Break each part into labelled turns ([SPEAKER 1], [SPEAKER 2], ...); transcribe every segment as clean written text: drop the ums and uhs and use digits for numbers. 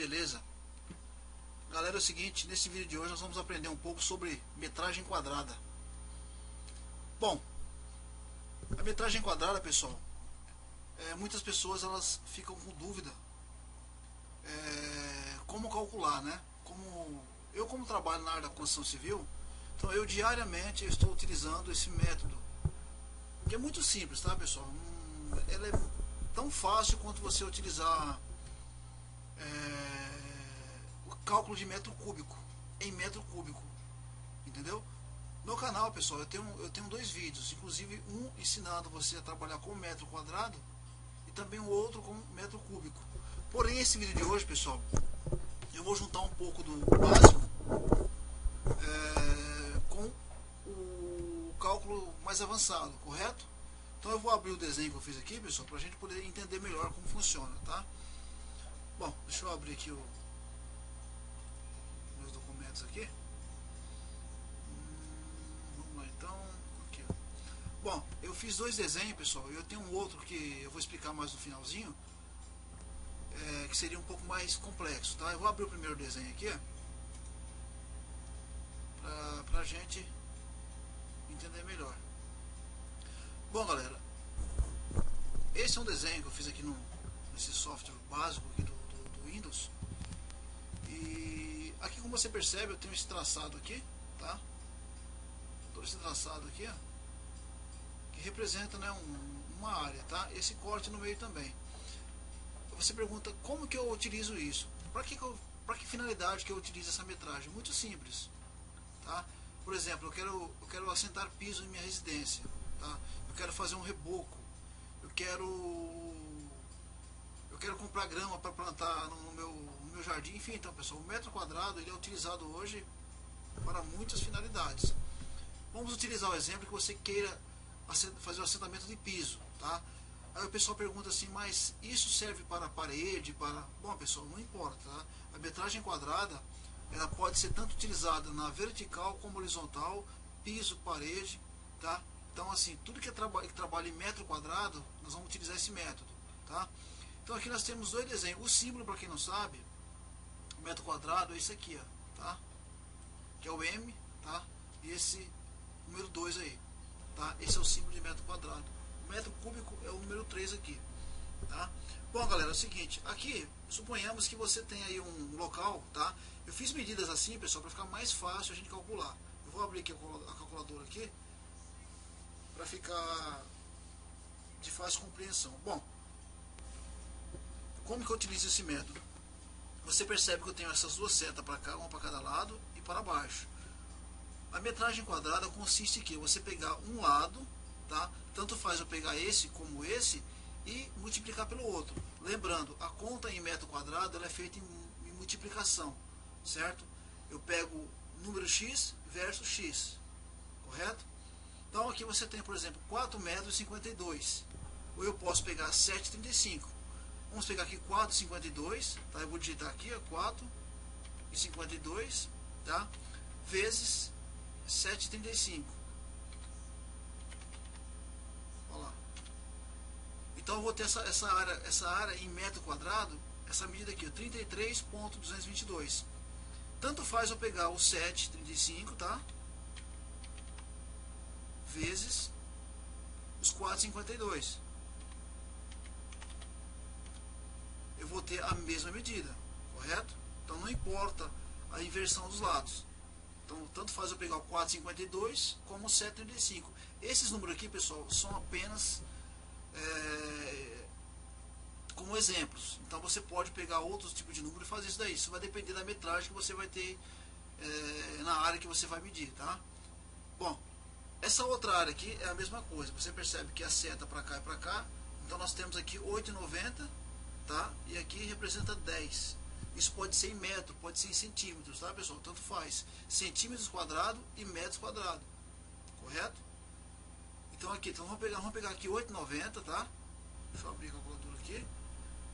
[SPEAKER 1] beleza? Galera, é o seguinte, nesse vídeo de hoje nós vamos aprender um pouco sobre metragem quadrada. Bom, a metragem quadrada, pessoal, muitas pessoas elas ficam com dúvida como calcular, né? Como trabalho na área da construção civil, então eu diariamente estou utilizando esse método, que é muito simples, tá, pessoal? Ele é tão fácil quanto você utilizar o cálculo de metro cúbico em metro cúbico, entendeu? No canal, pessoal, eu tenho dois vídeos, inclusive um ensinando você a trabalhar com metro quadrado e também o outro com metro cúbico. Porém, esse vídeo de hoje, pessoal, eu vou juntar um pouco do básico com o cálculo mais avançado, correto? Então eu vou abrir o desenho que eu fiz aqui, pessoal, para a gente poder entender melhor como funciona, tá? Bom, deixa eu abrir aqui meus documentos aqui. Vamos lá então. Aqui, ó. Bom, eu fiz dois desenhos, pessoal. Eu tenho um outro que eu vou explicar mais no finalzinho, que seria um pouco mais complexo, tá? Eu vou abrir o primeiro desenho aqui, pra gente entender melhor. Bom, galera, esse é um desenho que eu fiz aqui nesse software básico aqui do Windows. E aqui, como você percebe, eu tenho esse traçado aqui, tá? Todo esse traçado aqui, ó, que representa, né, uma área, tá? Esse corte no meio também. Você pergunta como que eu utilizo isso? Para que finalidade que eu utilizo essa metragem? Muito simples, tá? Por exemplo, eu quero assentar piso em minha residência, tá? Eu quero fazer um reboco, eu quero comprar grama para plantar no meu jardim, enfim. Então, pessoal, o metro quadrado ele é utilizado hoje para muitas finalidades. Vamos utilizar o exemplo que você queira fazer o assentamento de piso, tá? Aí o pessoal pergunta assim, mas isso serve para a parede, para... Bom, pessoal, não importa, tá? A metragem quadrada, ela pode ser tanto utilizada na vertical como horizontal, piso, parede, tá? Então, assim, tudo que trabalha em metro quadrado, nós vamos utilizar esse método, tá? Então, aqui nós temos dois desenhos. O símbolo, para quem não sabe, o metro quadrado é esse aqui, ó, tá? Que é o M, tá? E esse número 2 aí, tá? Esse é o símbolo de metro quadrado. O metro cúbico é o número 3 aqui, tá? Bom, galera, é o seguinte, aqui, suponhamos que você tem aí um local, tá? Eu fiz medidas assim, pessoal, para ficar mais fácil a gente calcular. Eu vou abrir aqui a calculadora aqui, para ficar de fácil compreensão. Bom, como que eu utilizo esse método? Você percebe que eu tenho essas duas setas para cá, uma para cada lado e para baixo. A metragem quadrada consiste em que você pegar um lado, tá? Tanto faz eu pegar esse como esse e multiplicar pelo outro. Lembrando, a conta em metro quadrado ela é feita em multiplicação, certo? Eu pego número x versus x, correto? Então aqui você tem, por exemplo, 4,52 metros. Ou eu posso pegar 7,35. Vamos pegar aqui 4,52, tá? Eu vou digitar aqui, ó, 4,52, tá? Vezes 7,35. Olha lá. Então eu vou ter essa área em metro quadrado, essa medida aqui, 33,222. Tanto faz eu pegar o 7,35, tá? Vezes os 4,52. Eu vou ter a mesma medida, correto? Então não importa a inversão dos lados. Então tanto faz eu pegar o 4,52 como o 7,35. Esses números aqui, pessoal, são apenas como exemplos. Então você pode pegar outros tipos de número e fazer isso daí. Isso vai depender da metragem que você vai ter na área que você vai medir, tá? Bom, essa outra área aqui é a mesma coisa. Você percebe que a seta para cá e para cá. Então nós temos aqui 8,90, tá? E aqui representa 10. Isso pode ser em metro, pode ser em centímetros, tá, pessoal? Tanto faz. Centímetros quadrados e metros quadrados, correto? Então aqui, vamos pegar aqui 8,90, tá? Deixa eu abrir a calculadora aqui.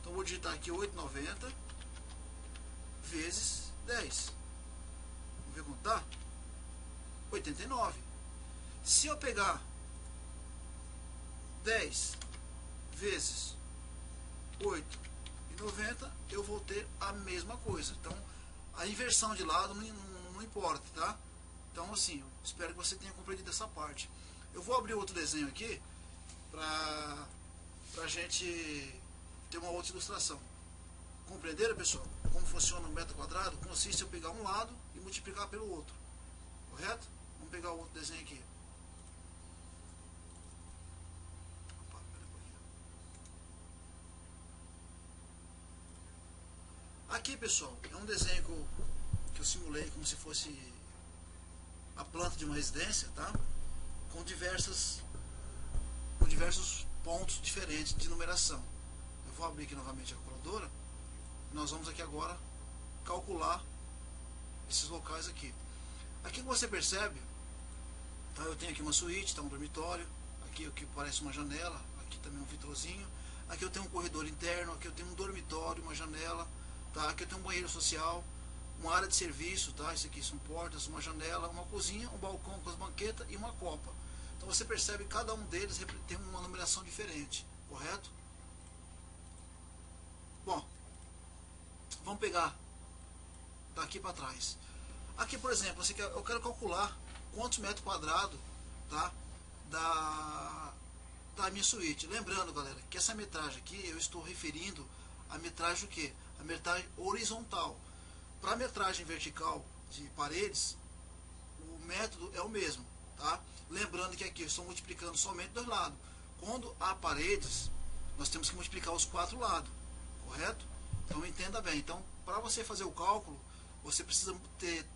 [SPEAKER 1] Então vou digitar aqui 8,90 vezes 10. Vamos ver quanto dá? 89. Se eu pegar 10 vezes 8,90 190, eu vou ter a mesma coisa. Então, a inversão de lado não importa, tá? Então, assim, eu espero que você tenha compreendido essa parte. Eu vou abrir outro desenho aqui pra gente ter uma outra ilustração. Compreenderam, pessoal? Como funciona o metro quadrado? Consiste em eu pegar um lado e multiplicar pelo outro. Correto? Vamos pegar o outro desenho aqui. Opa, pera um pouquinho. Aqui, pessoal, é um desenho que eu simulei como se fosse a planta de uma residência, tá? Com diversos pontos diferentes de numeração. Eu vou abrir aqui novamente a calculadora. Nós vamos aqui agora calcular esses locais aqui. Aqui você percebe, tá? Eu tenho aqui uma suíte, tá? Um dormitório, aqui o que parece uma janela, aqui também um vitrozinho, aqui eu tenho um corredor interno, aqui eu tenho um dormitório, uma janela, tá? Aqui eu tenho um banheiro social, uma área de serviço, tá? Isso aqui são portas, uma janela, uma cozinha, um balcão com as banquetas e uma copa. Então você percebe que cada um deles tem uma numeração diferente, correto? Bom, vamos pegar daqui para trás. Aqui, por exemplo, eu quero calcular quantos metros quadrados, tá, da minha suíte. Lembrando, galera, que essa metragem aqui eu estou referindo a metragem o quê? A metragem horizontal. Para a metragem vertical de paredes, o método é o mesmo, tá? Lembrando que aqui eu estou multiplicando somente dois lados. Quando há paredes, nós temos que multiplicar os 4 lados, correto? Então entenda bem. Então, para você fazer o cálculo, você precisa ter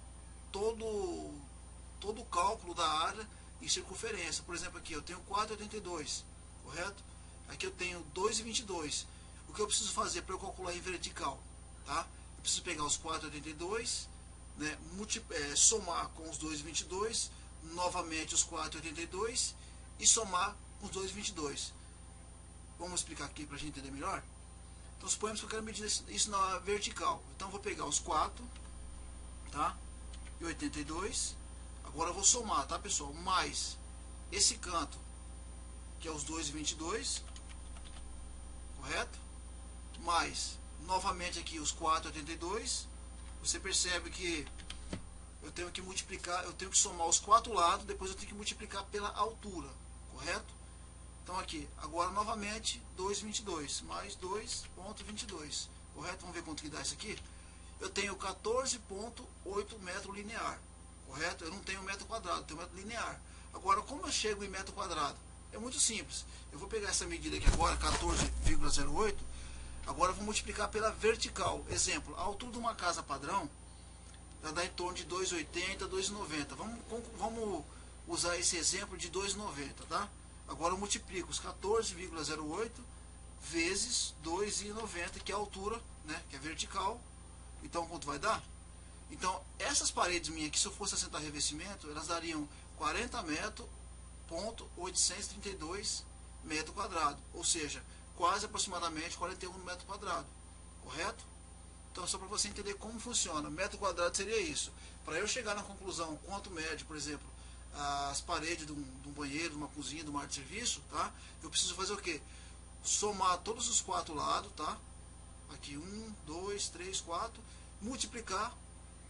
[SPEAKER 1] todo o cálculo da área em circunferência. Por exemplo, aqui eu tenho 4,82, correto? Aqui eu tenho 2,22. O que eu preciso fazer para eu calcular em vertical, tá? Eu preciso pegar os 4,82, né, somar com os 2,22, novamente os 4,82 e somar com os 2,22. Vamos explicar aqui para a gente entender melhor? Então suponhamos que eu quero medir isso na vertical. Então eu vou pegar os 4, tá? E 82. Agora eu vou somar, tá, pessoal? Mais esse canto, que é os 2,22, correto? Mais novamente aqui os 4,82. Você percebe que eu tenho que multiplicar, eu tenho que somar os 4 lados, depois eu tenho que multiplicar pela altura, correto? Então aqui, agora novamente 2,22 mais 2,22, correto? Vamos ver quanto que dá isso aqui. Eu tenho 14,8 metro linear, correto? Eu não tenho metro quadrado, eu tenho metro linear. Agora, como eu chego em metro quadrado? É muito simples. Eu vou pegar essa medida aqui agora, 14,08. Agora eu vou multiplicar pela vertical. Exemplo, a altura de uma casa padrão ela dá em torno de 2,80, 2,90. Vamos usar esse exemplo de 2,90, tá? Agora eu multiplico os 14,08 vezes 2,90, que é a altura, né, que é vertical. Então quanto vai dar? Então essas paredes minhas aqui, se eu fosse assentar revestimento, elas dariam 40 metros, ponto 832 metro quadrado, ou seja, quase aproximadamente 41 metro quadrado, correto? Então só para você entender como funciona, metro quadrado seria isso. Para eu chegar na conclusão quanto mede, por exemplo, as paredes de um banheiro, de uma cozinha, de uma área de serviço, tá? Eu preciso fazer o quê? Somar todos os 4 lados, tá? Aqui 1, 2, 3, 4, multiplicar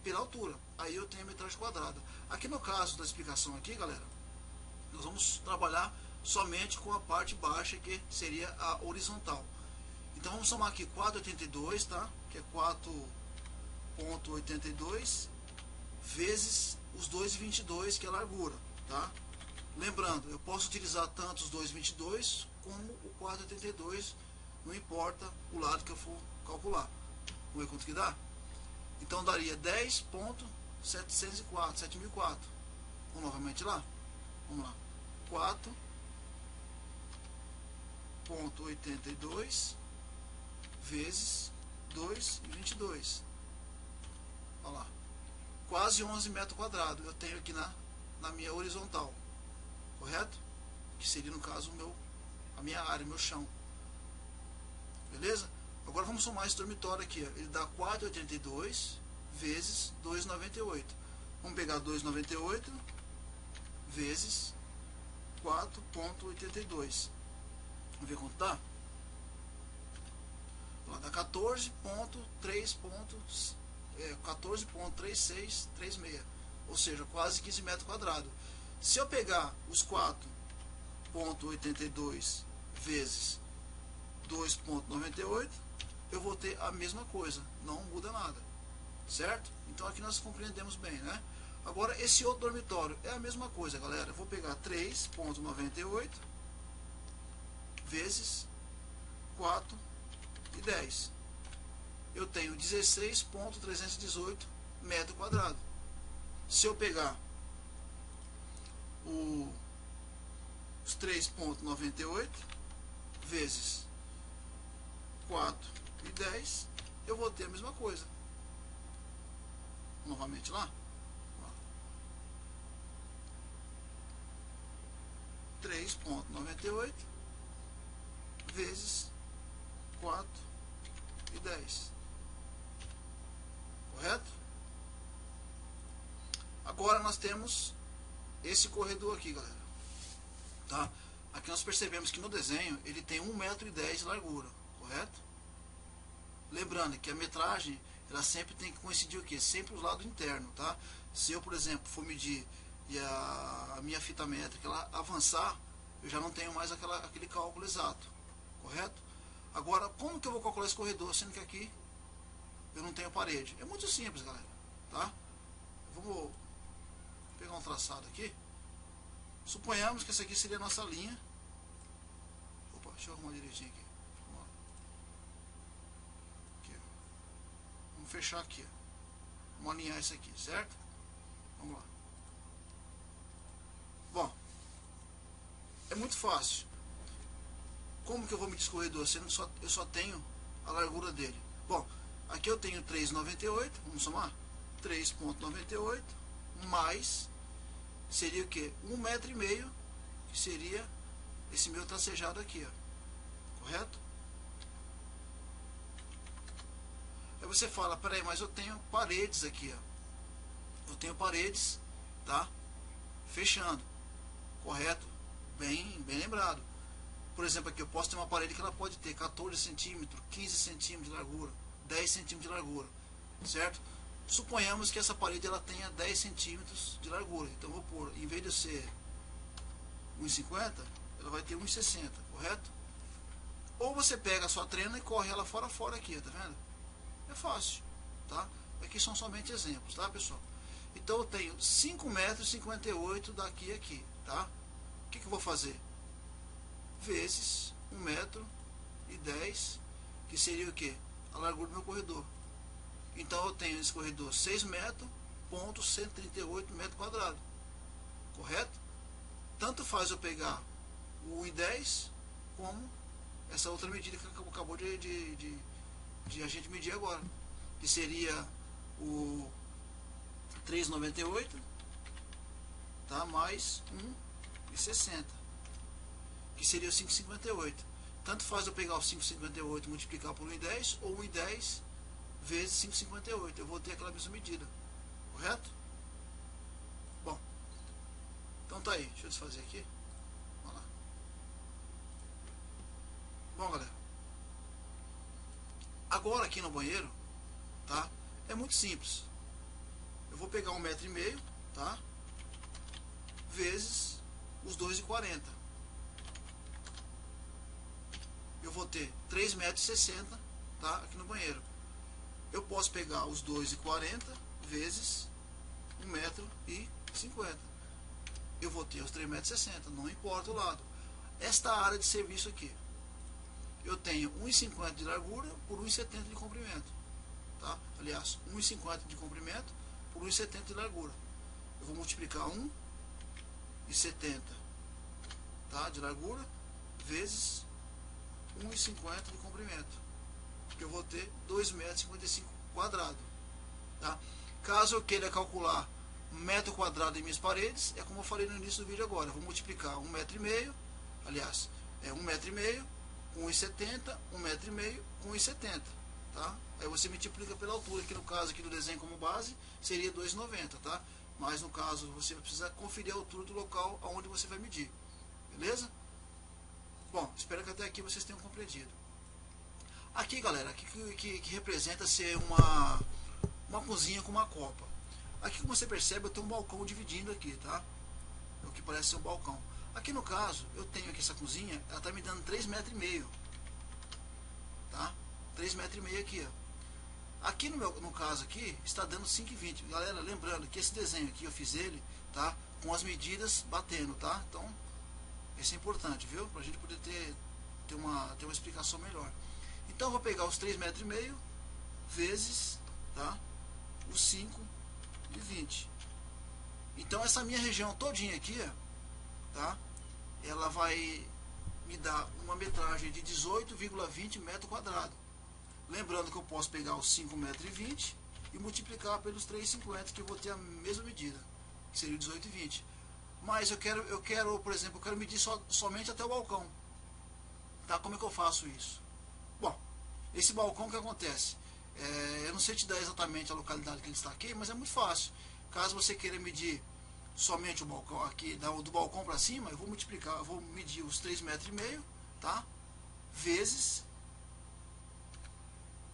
[SPEAKER 1] pela altura. Aí eu tenho a metragem quadrada. Aqui no caso da explicação aqui, galera, nós vamos trabalhar somente com a parte baixa, que seria a horizontal. Então vamos somar aqui 4,82, tá? Que é 4,82 vezes os 2,22, que é a largura, tá? Lembrando, eu posso utilizar tanto os 2,22 como o 4,82, não importa o lado que eu for calcular. Vamos ver quanto que dá? Então daria 10,704, 7.004. Vamos novamente lá? Vamos lá. 4,82 vezes 2,22. Olha lá. Quase 11 metros quadrados eu tenho aqui na minha horizontal. Correto? Que seria, no caso, a minha área, meu chão. Beleza? Agora vamos somar esse dormitório aqui. Ó. Ele dá 4,82 vezes 2,98. Vamos pegar 2,98 vezes 4,82. Vamos ver quanto dá? dá 14,3636, ou seja, quase 15 metros quadrados. Se eu pegar os 4,82 vezes 2,98, eu vou ter a mesma coisa, não muda nada, certo? Então aqui nós compreendemos bem, né? Agora esse outro dormitório é a mesma coisa, galera. Eu vou pegar 3,98 vezes 4,10. Eu tenho 16,318 metros quadrados. Se eu pegar os 3,98 vezes 4,10, eu vou ter a mesma coisa. Novamente lá. 3,98 vezes 4,10. Correto? Agora nós temos esse corredor aqui, galera. Tá? Aqui nós percebemos que no desenho ele tem 1,10 m de largura, correto? Lembrando que a metragem ela sempre tem que coincidir o quê? Sempre o lado interno, tá? Se eu, por exemplo, for medir e a minha fita métrica ela avançar, eu já não tenho mais aquele cálculo exato, correto? Agora, como que eu vou calcular esse corredor, sendo que aqui eu não tenho parede? É muito simples, galera, tá? Vamos pegar um traçado aqui. Suponhamos que essa aqui seria a nossa linha. Opa, deixa eu arrumar direitinho aqui. Vamos fechar aqui, ó. Vamos alinhar isso aqui, certo? Vamos lá. Bom, é muito fácil. Como que eu vou medir esse corredor, sendo que eu só tenho a largura dele? Bom, aqui eu tenho 3,98, vamos somar? 3,98 mais, seria o que? 1,5 m, que seria esse meu tracejado aqui, ó. Correto? Aí você fala, peraí, mas eu tenho paredes aqui, ó. Eu tenho paredes, tá? Fechando. Correto? Bem lembrado. Por exemplo, aqui eu posso ter uma parede que ela pode ter 14 centímetros, 15 centímetros de largura, 10 centímetros de largura, certo? Suponhamos que essa parede ela tenha 10 centímetros de largura. Então eu vou pôr, em vez de ser 1,50, ela vai ter 1,60, correto? Ou você pega a sua trena e corre ela fora aqui, tá vendo? É fácil, tá? Aqui são somente exemplos, tá, pessoal? Então eu tenho 5,58 m daqui a aqui, tá? O que eu vou fazer? Vezes 1,10 m, que seria o que? A largura do meu corredor. Então eu tenho esse corredor 6 metros, ponto 138 metros quadrados. Correto? Tanto faz eu pegar o 1,10 como essa outra medida que acabou de a gente medir agora, que seria o 3,98, tá? Mais 1,60, que seria o 5,58. Tanto faz eu pegar o 5,58 e multiplicar por 1,10 ou 1,10 vezes 5,58. Eu vou ter aquela mesma medida, correto? Bom, então tá aí. Deixa eu desfazer aqui. Vamos lá. Bom, galera, agora aqui no banheiro, tá? É muito simples. Eu vou pegar 1,5 m, tá? Vezes os 2,40. Eu vou ter 3,60 m, tá? Aqui no banheiro. Eu posso pegar os 2,40 vezes 1,50 m. Eu vou ter os 3,60 m, não importa o lado. Esta área de serviço aqui, eu tenho 1,50 m de largura por 1,70 m de comprimento, tá? Aliás, 1,50 m de comprimento por 1,70 m de largura. Eu vou multiplicar 1,70, tá? De largura vezes 1,50 m de comprimento, que eu vou ter 2,55 m quadrado, tá? Caso eu queira calcular metro quadrado em minhas paredes, é como eu falei no início do vídeo agora. Eu vou multiplicar 1,5 m, aliás, é 1,5 m com 1,70, 1,5 m com 1,70, tá? Aí você multiplica pela altura, que no caso aqui do desenho como base seria 2,90, tá? Mas no caso você vai precisar conferir a altura do local aonde você vai medir, beleza? Bom, espero que até aqui vocês tenham compreendido. Aqui, galera, aqui que representa ser uma cozinha com uma copa. Aqui, como você percebe, eu tenho um balcão dividindo aqui, tá? É o que parece ser um balcão. Aqui no caso, eu tenho aqui essa cozinha, ela tá me dando 3,5 metros, tá? 3,5 metros aqui, ó. Aqui no caso aqui, está dando 5,20. Galera, lembrando que esse desenho aqui eu fiz ele, tá? Com as medidas batendo, tá? Então, isso é importante, viu? Pra gente poder ter uma explicação melhor. Então, eu vou pegar os 3,5 metros vezes, tá? Os 5,20. Então, essa minha região todinha aqui, tá? Ela vai me dar uma metragem de 18,20 metros quadrados. Lembrando que eu posso pegar os 5,20 metros e multiplicar pelos 3,50, que eu vou ter a mesma medida, que seria 18,20. Mas eu quero, por exemplo, eu quero medir somente até o balcão. Tá? Como é que eu faço isso? Bom, esse balcão, o que acontece? Eu não sei te dar exatamente a localidade que ele está aqui, mas é muito fácil. Caso você queira medir somente o balcão aqui, do balcão para cima, eu vou multiplicar, eu vou medir os 3,5 metros, tá? Vezes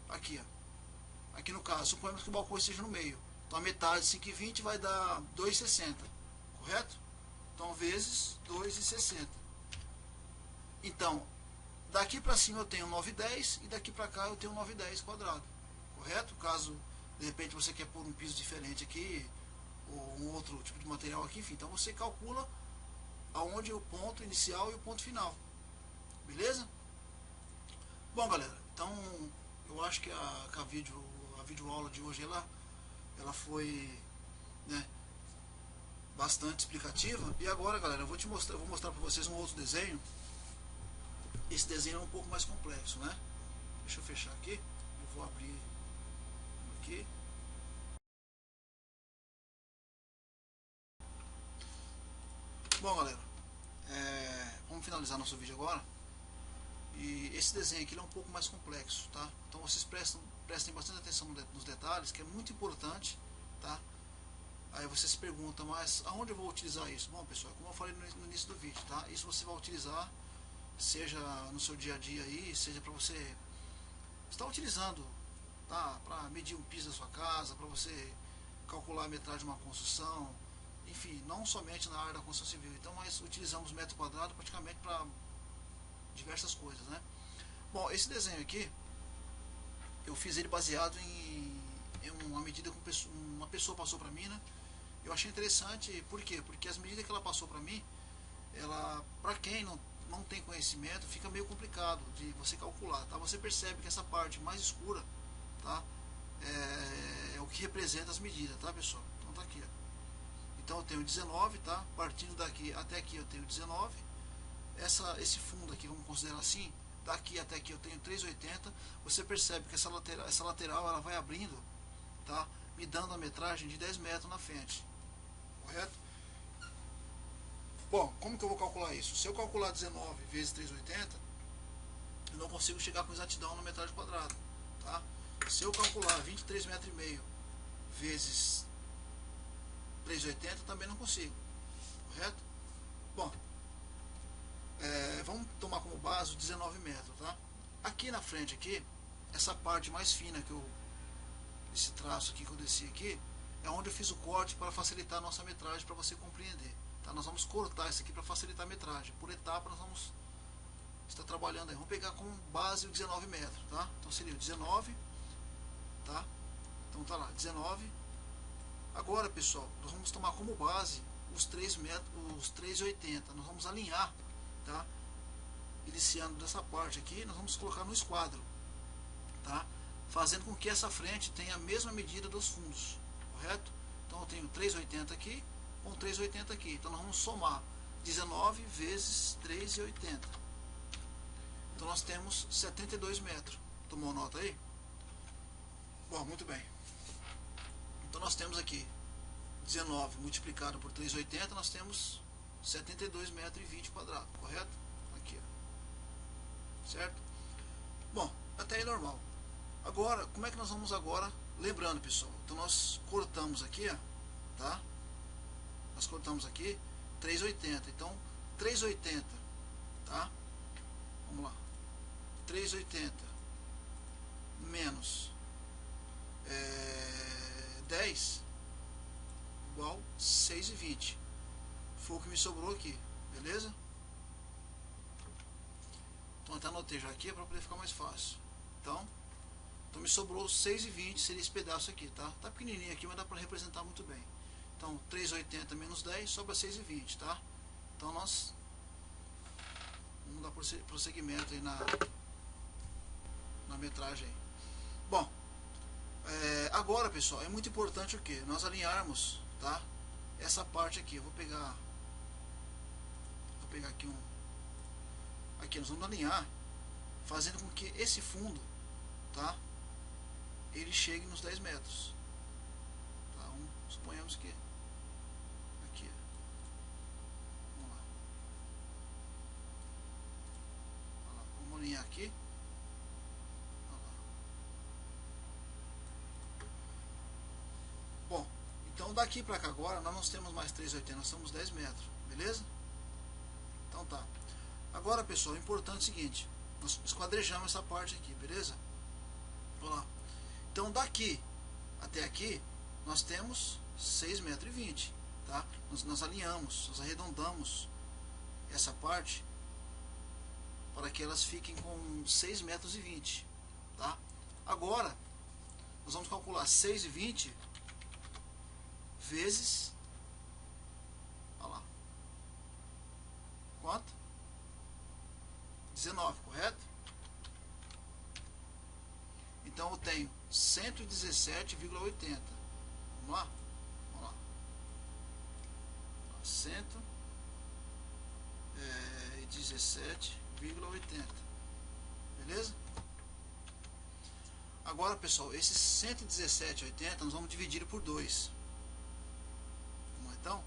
[SPEAKER 1] aqui, ó. Aqui no caso, suponhamos que o balcão esteja no meio. Então a metade de 5,20 vai dar 2,60, correto? Então vezes 2,60. Então, daqui para cima eu tenho 9,10 e daqui para cá eu tenho 9,10 quadrado, correto? Caso de repente você quer pôr um piso diferente aqui, ou um outro tipo de material aqui, enfim, então você calcula aonde é o ponto inicial e o ponto final, beleza? Bom, galera, então eu acho que a videoaula de hoje ela foi, né, bastante explicativa. E agora, galera, eu vou mostrar para vocês um outro desenho. Esse desenho é um pouco mais complexo, né? Deixa eu fechar aqui, eu vou abrir aqui. Bom, galera, vamos finalizar nosso vídeo agora. E esse desenho aqui é um pouco mais complexo, tá? Então vocês prestem bastante atenção nos detalhes, que é muito importante, tá? Aí você se pergunta, mas aonde eu vou utilizar isso? Bom, pessoal, como eu falei no início do vídeo, tá? Isso você vai utilizar, seja no seu dia a dia aí, seja para você estar utilizando, tá? Para medir um piso da sua casa, para você calcular a metragem de uma construção, enfim, não somente na área da construção civil. Então nós utilizamos metro quadrado praticamente para diversas coisas, né? Bom, esse desenho aqui eu fiz ele baseado em uma medida que uma pessoa passou para mim, né? Eu achei interessante, por quê? Porque as medidas que ela passou para mim, para quem não tem conhecimento, fica meio complicado de você calcular, tá? Você percebe que essa parte mais escura, tá? É o que representa as medidas, tá, pessoal? Então tá aqui, ó. Então eu tenho 19, tá? Partindo daqui até aqui eu tenho 19. Esse fundo aqui, vamos considerar assim, daqui até aqui eu tenho 3,80. Você percebe que essa lateral ela vai abrindo, tá? Me dando a metragem de 10 metros na frente, correto? Bom, como que eu vou calcular isso? Se eu calcular 19 vezes 3,80, eu não consigo chegar com exatidão na metragem quadrada, tá? Se eu calcular 23,5 metros vezes 3,80, também não consigo, correto? Bom, vamos tomar como base 19 metros, tá? Aqui na frente, aqui, essa parte mais fina esse traço aqui que eu desci aqui, é onde eu fiz o corte para facilitar a nossa metragem, para você compreender, tá? Nós vamos cortar isso aqui para facilitar a metragem. Por etapa nós vamos estar trabalhando aí. Vamos pegar como base o 19 metros, tá? Então seria o 19, tá? Então tá lá, 19. Agora, pessoal, nós vamos tomar como base os 3 metros, os 3,80. Nós vamos alinhar, tá? Iniciando dessa parte aqui, nós vamos colocar no esquadro, tá? Fazendo com que essa frente tenha a mesma medida dos fundos, correto? Então eu tenho 3,80 aqui com 3,80 aqui. Então nós vamos somar 19 vezes 3,80. Então nós temos 72 metros. Tomou nota aí? Bom, muito bem. Então nós temos aqui 19 multiplicado por 3,80, nós temos 72 metros e 20 quadrados, correto? Aqui, ó. Certo? Bom, até aí normal. Agora, como é que nós vamos agora? Lembrando, pessoal, então nós cortamos aqui, ó, tá? Nós cortamos aqui 3,80. Então, 3,80, tá? Vamos lá. 3,80 menos 10 igual 6,20. Foi o que me sobrou aqui, beleza? Então até anotei já aqui para poder ficar mais fácil. Então me sobrou 6,20, seria esse pedaço aqui, tá? Tá pequenininho aqui, mas dá para representar muito bem. Então 3,80 menos 10 sobra 6,20, tá? Então nós vamos dar prosseguimento aí na metragem aí. Bom, agora pessoal, é muito importante o que? Nós alinharmos, tá? Essa parte aqui, eu vou pegar aqui aqui nós vamos alinhar fazendo com que esse fundo, tá, ele chegue nos 10 metros, tá? Suponhamos que aqui, vamos lá, vamos alinhar aqui. Bom, então daqui para cá agora nós não temos mais 3,80, nós temos 10 metros, beleza? Então tá. Agora pessoal, é importante o seguinte, nós esquadrejamos essa parte aqui, beleza? Vamos lá. Então daqui até aqui nós temos 6,20 metros, tá? Nós alinhamos, nós arredondamos essa parte para que elas fiquem com 6,20 metros, tá? Agora nós vamos calcular 6,20 vezes, olha lá, quanto? 19, correto? Então eu tenho 117,80. Vamos lá? Vamos lá. 117,80. Beleza? Agora, pessoal, esses 117,80 nós vamos dividir por 2. Vamos lá, então?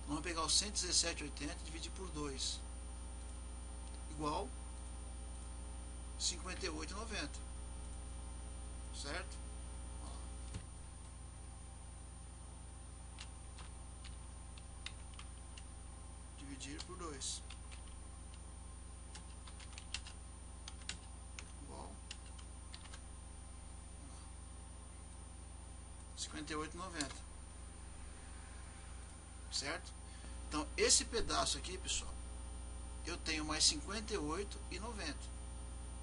[SPEAKER 1] Vamos pegar os 117,80 e dividir por 2. Igual 58,90. Certo? Dividir por 2 igual 58,90. Certo? Então esse pedaço aqui, pessoal, eu tenho mais 58,90,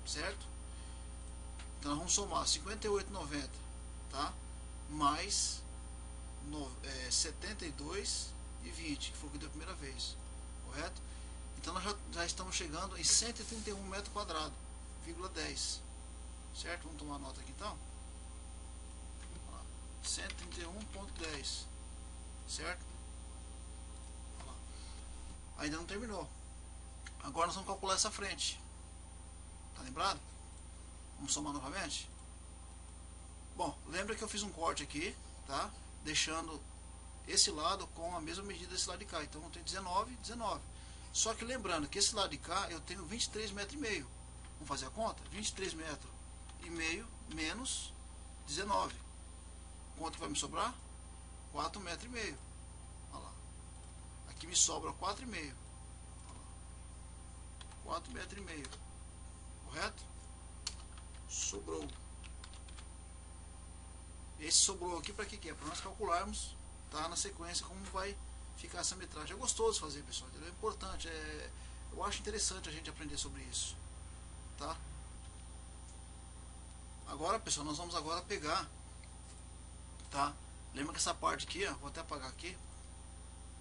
[SPEAKER 1] certo? Então nós vamos somar 58,90, tá? Mais 72,20, que foi o que deu a primeira vez, correto? Então nós já estamos chegando em 131 metros quadrados, 10, certo? Vamos tomar nota aqui então. 131,10, certo? Ainda não terminou. Agora nós vamos calcular essa frente. Tá lembrado? Vamos somar novamente? Bom, lembra que eu fiz um corte aqui, tá? Deixando esse lado com a mesma medida desse lado de cá. Então eu tenho 19, 19. Só que lembrando que esse lado de cá eu tenho 23,5 metros. Vamos fazer a conta? 23,5 metros menos 19. Quanto vai me sobrar? 4,5 metros. Olha lá. Aqui me sobra 4,5. 4,5 metros. Correto? Sobrou. Esse sobrou aqui para que é? Para nós calcularmos, tá, na sequência como vai ficar essa metragem. É gostoso fazer, pessoal. É importante. Eu acho interessante a gente aprender sobre isso. Tá? Agora, pessoal, nós vamos agora pegar, tá? Lembra que essa parte aqui, ó, vou até apagar aqui.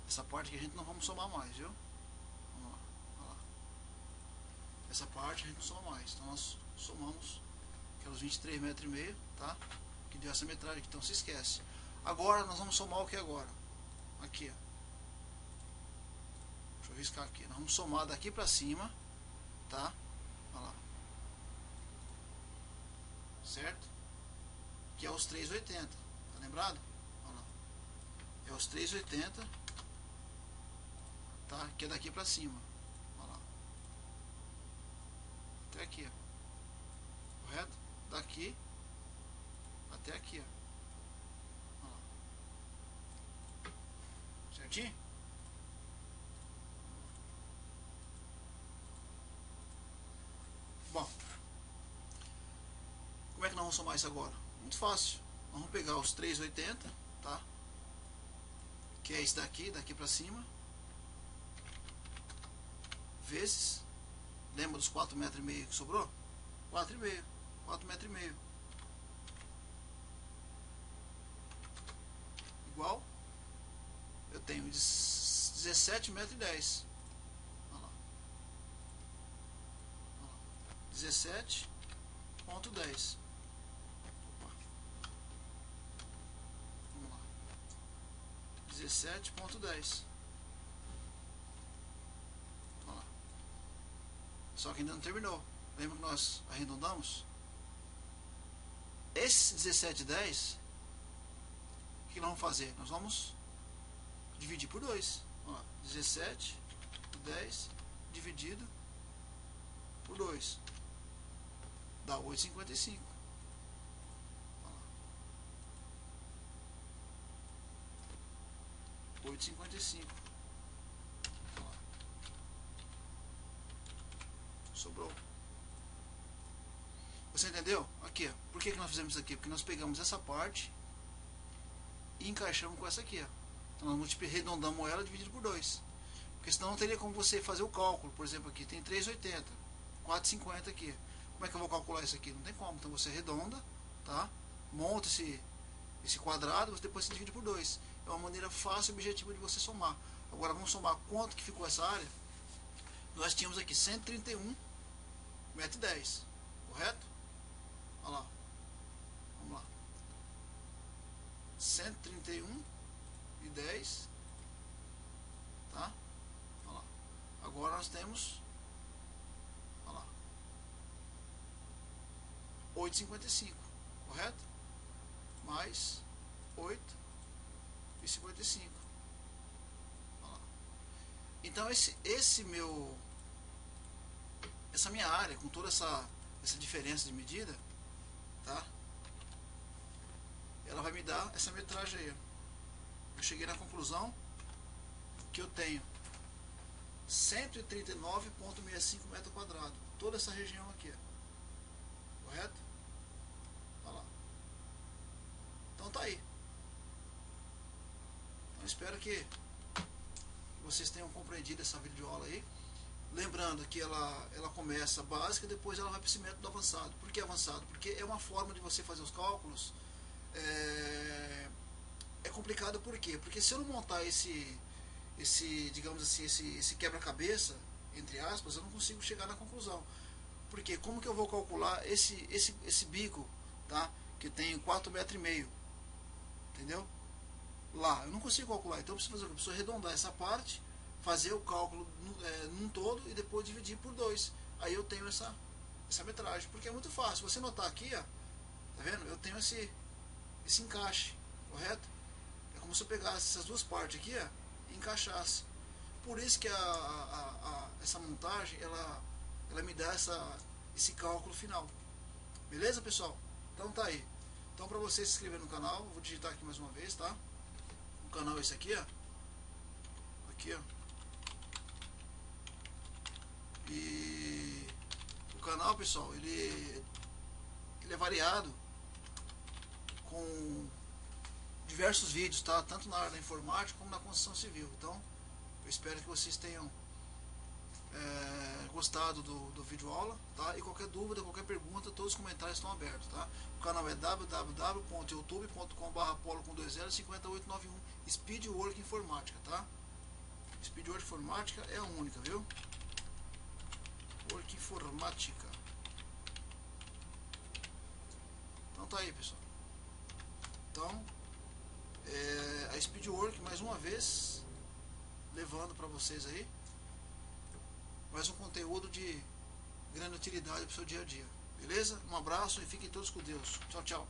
[SPEAKER 1] Essa parte aqui a gente não vamos somar mais, viu? Vamos lá, olha lá. Essa parte a gente não soma mais. Então nós somamos aqueles 23,5 metros, tá? Que deu essa metragem aqui, então se esquece. Agora nós vamos somar o que agora? Aqui, ó. Deixa eu riscar aqui. Nós vamos somar daqui pra cima, tá? Olha lá. Certo? Que é os 3,80. Tá lembrado? Olha lá. É os 3,80, tá? Que é daqui pra cima. Olha lá. Até aqui, ó. Correto? Daqui até aqui, ó. Olha lá. Certinho? Bom, como é que nós vamos somar isso agora? Muito fácil. Vamos pegar os 3,80, tá? Que é esse daqui pra cima. Vezes, lembra dos 4,5 metros que sobrou? 4,5, 4,5 metros. Igual, eu tenho 17,10 metros. Olha lá. 17,10. Vamos lá. 17,10. Olha lá. Só que ainda não terminou. Lembra que nós arredondamos? Esse 17,10, o que nós vamos fazer? Nós vamos dividir por 2. 17,10 dividido por 2 dá 8,55. 8,55. Sobrou. Você entendeu? Aqui, ó. Por que nós fizemos isso aqui? Porque nós pegamos essa parte e encaixamos com essa aqui, ó. Então nós arredondamos ela dividido por 2. Porque senão não teria como você fazer o cálculo. Por exemplo, aqui tem 3,80, 4,50 aqui. Como é que eu vou calcular isso aqui? Não tem como. Então você arredonda, tá? Monta esse quadrado, depois você divide por 2. É uma maneira fácil e objetiva de você somar. Agora vamos somar quanto que ficou essa área. Nós tínhamos aqui 131,10 metros, correto? Olha lá. Vamos lá. 131,10, tá? Olha lá. Agora nós temos, olha lá, 8,55, correto? Mais 8,55. Então essa minha área, com toda essa diferença de medida, tá? Ela vai me dar essa metragem aí. Eu cheguei na conclusão que eu tenho 139,65 metros quadrados. Toda essa região aqui, correto? Olha lá. Então tá aí. Então espero que vocês tenham compreendido essa videoaula aí. Lembrando que ela começa básica e depois ela vai para esse método avançado. Por que avançado? Porque é uma forma de você fazer os cálculos. É complicado por quê? Porque se eu não montar digamos assim, esse quebra-cabeça, entre aspas, eu não consigo chegar na conclusão. Porque como que eu vou calcular esse bico, tá? Que tem 4,5 metros, entendeu? Lá, eu não consigo calcular, então eu preciso fazer o que? Eu preciso arredondar essa parte, fazer o cálculo num todo e depois dividir por 2. Aí eu tenho essa metragem, porque é muito fácil. Você notar aqui, ó, tá vendo? Eu tenho esse encaixe, correto? É como se eu pegasse essas duas partes aqui, ó, e encaixasse. Por isso que essa montagem, ela me dá esse cálculo final. Beleza, pessoal? Então tá aí. Então para você se inscrever no canal, vou digitar aqui mais uma vez, tá? O canal é esse aqui, ó. Aqui, ó. E o canal, pessoal, ele é variado com diversos vídeos, tá? Tanto na área da informática como na construção civil. Então, eu espero que vocês tenham gostado do vídeo aula, tá? E qualquer dúvida, qualquer pergunta, todos os comentários estão abertos, tá? O canal é www.youtube.com/polo5891 Speedwork Informática, tá? Speedwork Informática é a única, viu? Work Informática. Então tá aí, pessoal. Então, a Speedwork mais uma vez levando para vocês aí mais um conteúdo de grande utilidade para o seu dia a dia. Beleza? Um abraço e fiquem todos com Deus. Tchau, tchau.